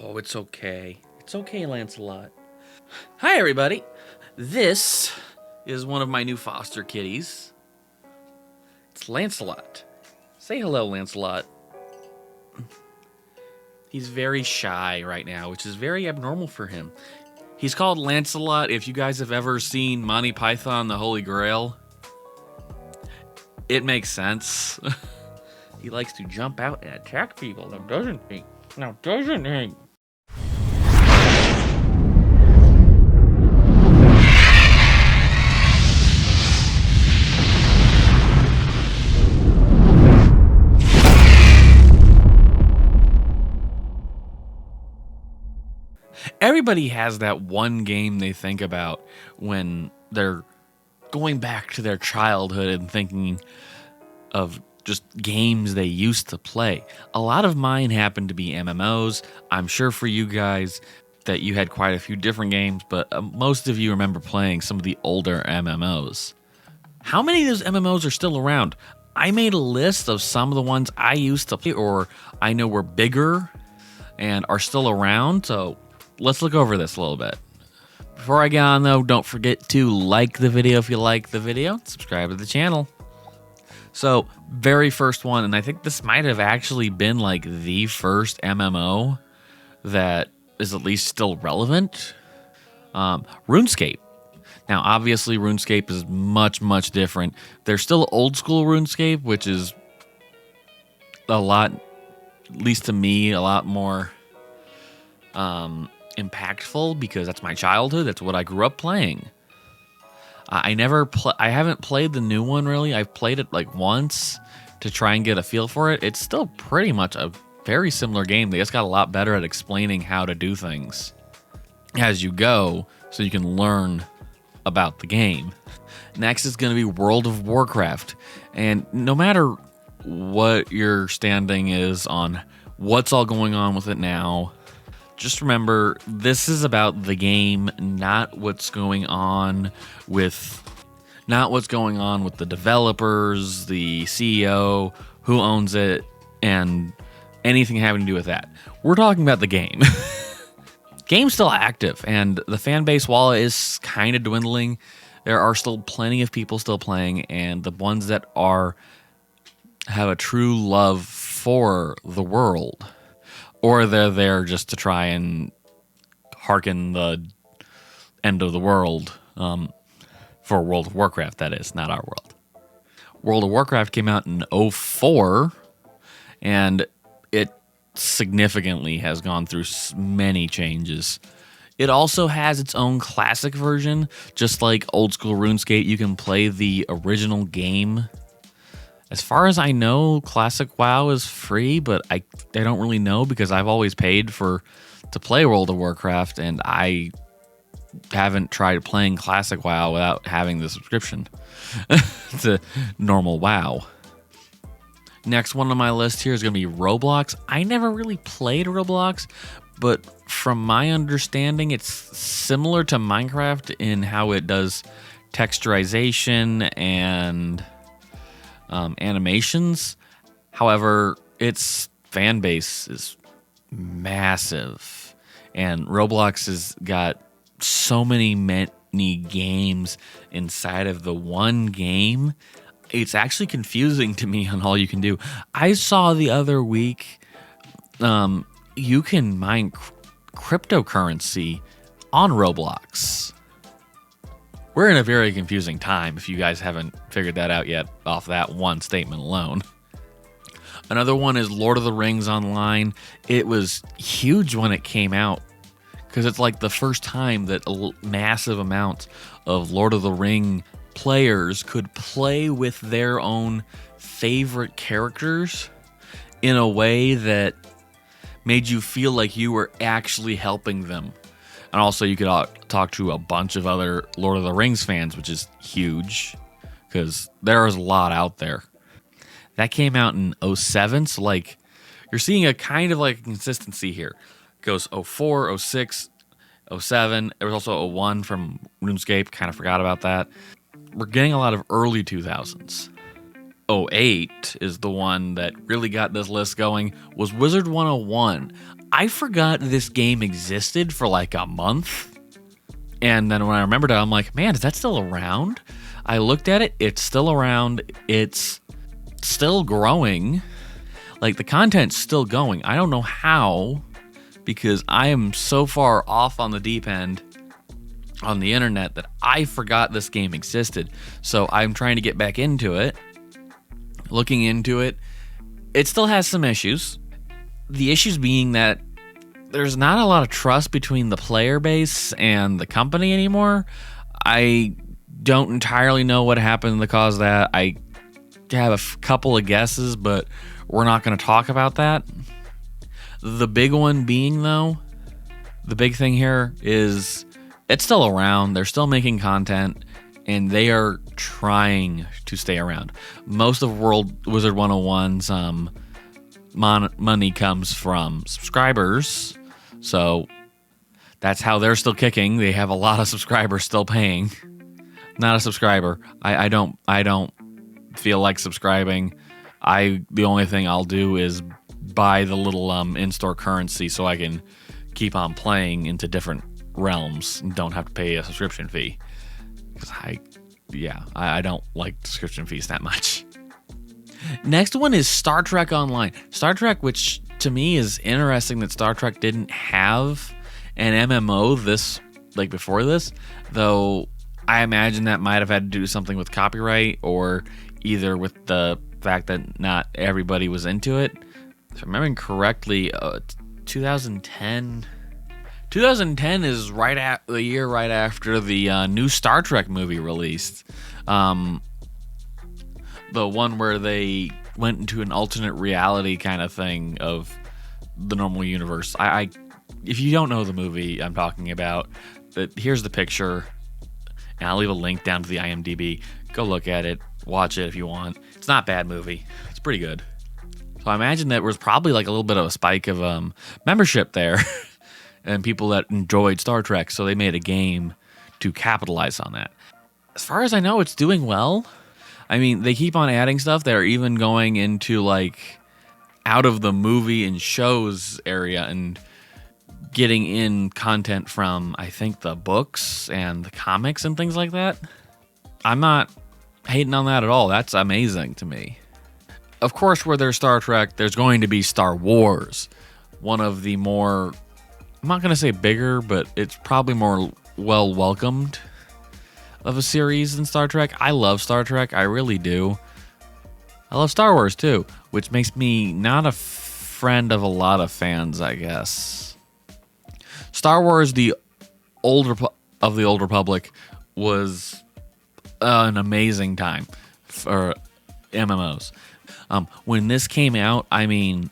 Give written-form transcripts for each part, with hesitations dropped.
Oh, it's okay. It's okay, Lancelot. Hi, everybody. This is one of my new foster kitties. It's Lancelot. Say hello, Lancelot. He's very shy right now, which is very abnormal for him. He's called Lancelot. If you guys have ever seen Monty Python, the Holy Grail, it makes sense. He likes to jump out and attack people, now doesn't he? Now doesn't he? Everybody has that one game they think about when they're going back to their childhood and thinking of just games they used to play. A lot of mine happen to be MMOs. I'm sure for you guys that you had quite a few different games, but most of you remember playing some of the older MMOs. How many of those MMOs are still around? I made a list of some of the ones I used to play or I know were bigger and are still around, so let's look over this a little bit. Before I get on though, don't forget to like the video if you like the video, subscribe to the channel. So, very first one, and I think this might have actually been like the first MMO that is at least still relevant. RuneScape. Now, obviously, RuneScape is much, much different. There's still old school RuneScape, which is a lot, at least to me, a lot more impactful because that's my childhood. That's what I grew up playing. I haven't played the new one really. I've played it like once to try and get a feel for it. It's still pretty much a very similar game. They just got a lot better at explaining how to do things as you go so you can learn about the game. Next is going to be World of Warcraft. And no matter what your standing is on what's all going on with it now, just remember, this is about the game, not what's going on with the developers, the CEO, who owns it, and anything having to do with that. We're talking about the game. Game's still active, and the fan base, while it is kind of dwindling, there are still plenty of people still playing, and the ones that have a true love for the world, or they're there just to try and hearken the end of the world for World of Warcraft, that is, not our world. World of Warcraft came out in 2004, and it significantly has gone through many changes. It also has its own classic version, just like old school RuneScape. You can play the original game. As far as I know, Classic WoW is free, but I don't really know because I've always paid to play World of Warcraft, and I haven't tried playing Classic WoW without having the subscription to normal WoW. Next one on my list here is going to be Roblox. I never really played Roblox, but from my understanding, it's similar to Minecraft in how it does texturization and animations. However, its fan base is massive, and Roblox has got so many games inside of the one game. It's actually confusing to me on all you can do. I saw the other week you can mine cryptocurrency on Roblox. We're in a very confusing time if you guys haven't figured that out yet off that one statement alone. Another one is Lord of the Rings Online. It was huge when it came out because it's like the first time that a massive amount of Lord of the Ring players could play with their own favorite characters in a way that made you feel like you were actually helping them. And also you could talk to a bunch of other Lord of the Rings fans, which is huge because there is a lot out there. That came out in 2007, so like you're seeing a kind of like consistency here. It goes 2004, 2006, 2007. There was also 2001 from RuneScape, kind of forgot about that. We're getting a lot of early 2000s. 08 is the one that really got this list going, was Wizard 101. I forgot this game existed for like a month. And then when I remembered it, I'm like, man, is that still around? I looked at it. It's still around. It's still growing. Like, the content's still going. I don't know how, because I am so far off on the deep end on the internet that I forgot this game existed. So I'm trying to get back into it. Looking into it, it still has some issues. The issues being that there's not a lot of trust between the player base and the company anymore. I don't entirely know what happened to cause that. I have a couple of guesses, but we're not going to talk about that. The big one being, though, the big thing here is it's still around. They're still making content, and they are trying to stay around. Most of Wizard 101's money comes from subscribers, so that's how they're still kicking. They have a lot of subscribers still paying. Not a subscriber. I don't feel like subscribing. The only thing I'll do is buy the little in-store currency so I can keep on playing into different realms and don't have to pay a subscription fee. Because I don't like subscription fees that much. Next one is Star Trek Online. Star Trek, which to me is interesting that Star Trek didn't have an MMO before this, though I imagine that might have had to do something with copyright or either with the fact that not everybody was into it. If I'm remembering correctly, 2010. 2010 is the year right after the new Star Trek movie released. The one where they went into an alternate reality kind of thing of the normal universe. If you don't know the movie I'm talking about, here's the picture, and I'll leave a link down to the IMDb. Go look at it, watch it if you want. It's not a bad movie. It's pretty good. So I imagine that was probably like a little bit of a spike of membership there and people that enjoyed Star Trek, so they made a game to capitalize on that. As far as I know, it's doing well. I mean, they keep on adding stuff. They're even going into like out of the movie and shows area and getting in content from, I think, the books and the comics and things like that. I'm not hating on that at all. That's amazing to me. Of course, where there's Star Trek, there's going to be Star Wars. One of the more, I'm not going to say bigger, but it's probably more well-welcomed of a series than Star Trek. I love Star Trek. I really do. I love Star Wars, too, which makes me not a friend of a lot of fans, I guess. Star Wars, the Old Republic, was an amazing time for MMOs. When this came out, I mean,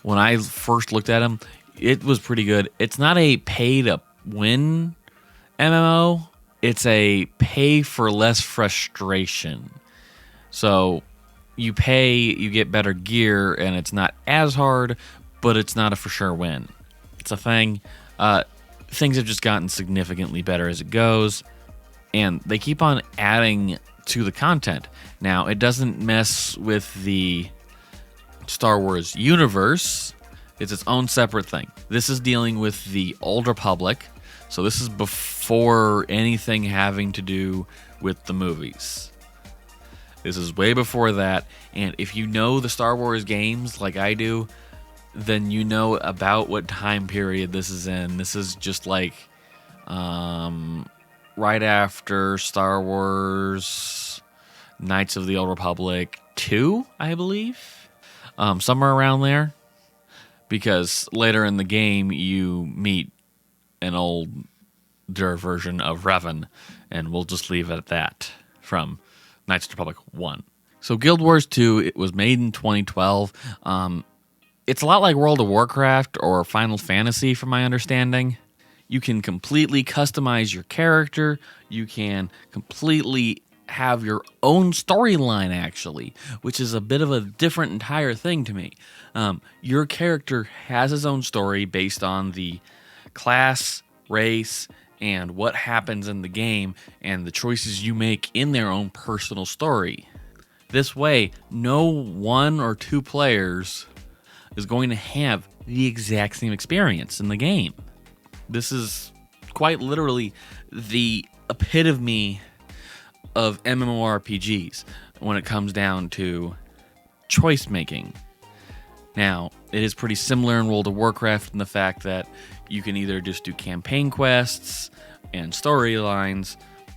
when I first looked at them, it was pretty good. It's not a pay-to-win MMO. It's a pay for less frustration. So you pay, you get better gear, and it's not as hard, but it's not a for sure win. It's a thing. Things have just gotten significantly better as it goes, and they keep on adding to the content. Now, it doesn't mess with the Star Wars universe. It's its own separate thing. This is dealing with the Old Republic, so this is before anything having to do with the movies. This is way before that, and if you know the Star Wars games like I do, then you know about what time period this is in. This is just like right after Star Wars Knights of the Old Republic 2, I believe. Somewhere around there. Because later in the game, you meet an older version of Revan, and we'll just leave it at that from Knights of the Republic 1. So Guild Wars 2, it was made in 2012. It's a lot like World of Warcraft or Final Fantasy, from my understanding. You can completely customize your character. You can completely have your own storyline, actually, which is a bit of a different entire thing to me. Your character has his own story based on the class, race, and what happens in the game, and the choices you make in their own personal story. This way, no one or two players is going to have the exact same experience in the game. This is quite literally the epitome of MMORPGs when it comes down to choice making. Now, it is pretty similar in World of Warcraft in the fact that you can either just do campaign quests and storylines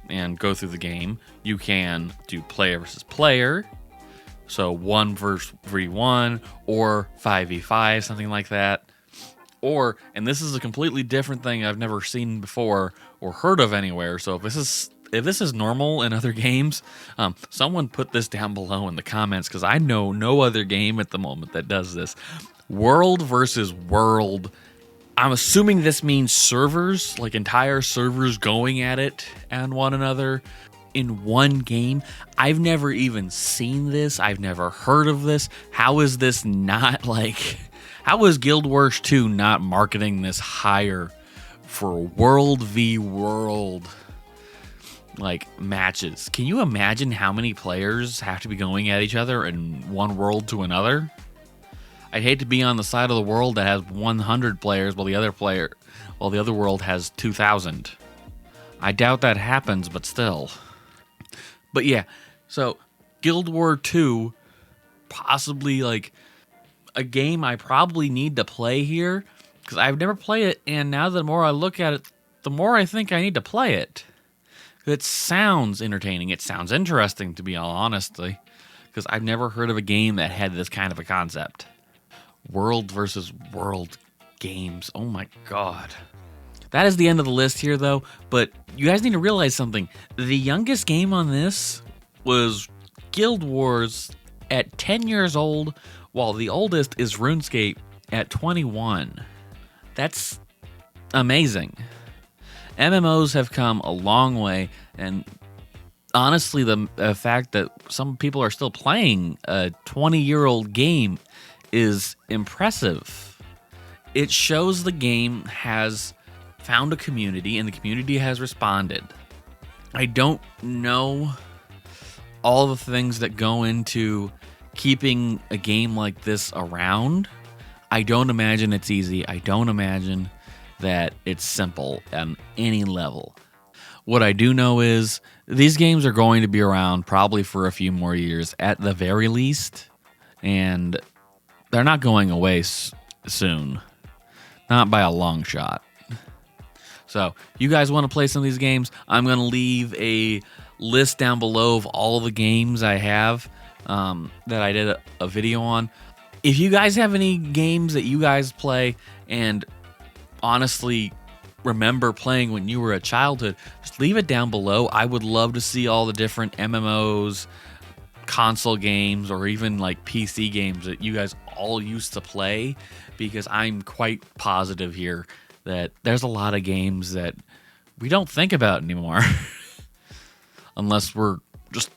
and go through the game. You can do player versus player, so 1v1 or 5v5, something like that. Or, and this is a completely different thing I've never seen before or heard of anywhere, so if this is normal in other games, someone put this down below in the comments, because I know no other game at the moment that does this. World versus world. I'm assuming this means servers, like entire servers going at it and one another in one game. I've never even seen this. I've never heard of this. How is this not like... How is Guild Wars 2 not marketing this higher for world v world like matches? Can you imagine how many players have to be going at each other in one world to another? I'd hate to be on the side of the world that has 100 players while the other world has 2,000. I doubt that happens, but still. But yeah, so Guild Wars 2, possibly like a game I probably need to play here, because I've never played it, and now the more I look at it, the more I think I need to play it. It sounds entertaining. It sounds interesting, to be all honestly, because I've never heard of a game that had this kind of a concept. World versus world games. Oh my god. That is the end of the list here, though, but you guys need to realize something. The youngest game on this was Guild Wars at 10 years old, while the oldest is RuneScape at 21. That's amazing. MMOs have come a long way, and honestly, the fact that some people are still playing a 20-year-old game is impressive. It shows the game has found a community, and the community has responded. I don't know all the things that go into keeping a game like this around. I don't imagine it's easy. I don't imagine that it's simple on any level. What I do know is these games are going to be around probably for a few more years at the very least, and they're not going away soon. Not by a long shot. So, you guys want to play some of these games? I'm going to leave a list down below of all the games I have that I did a video on. If you guys have any games that you guys play and honestly remember playing when you were a childhood, just leave it down below. I would love to see all the different MMOs, console games, or even like PC games that you guys all used to play, because I'm quite positive here that there's a lot of games that we don't think about anymore unless we're just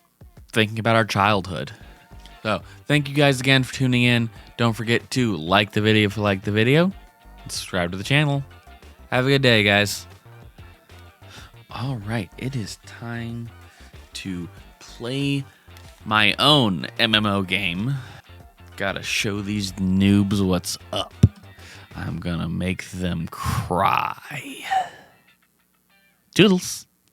thinking about our childhood. So, thank you guys again for tuning in. Don't forget to like the video if you like the video, and subscribe to the channel. Have a good day, guys. All right, it is time to play my own MMO game. Gotta show these noobs what's up. I'm gonna make them cry. Toodles.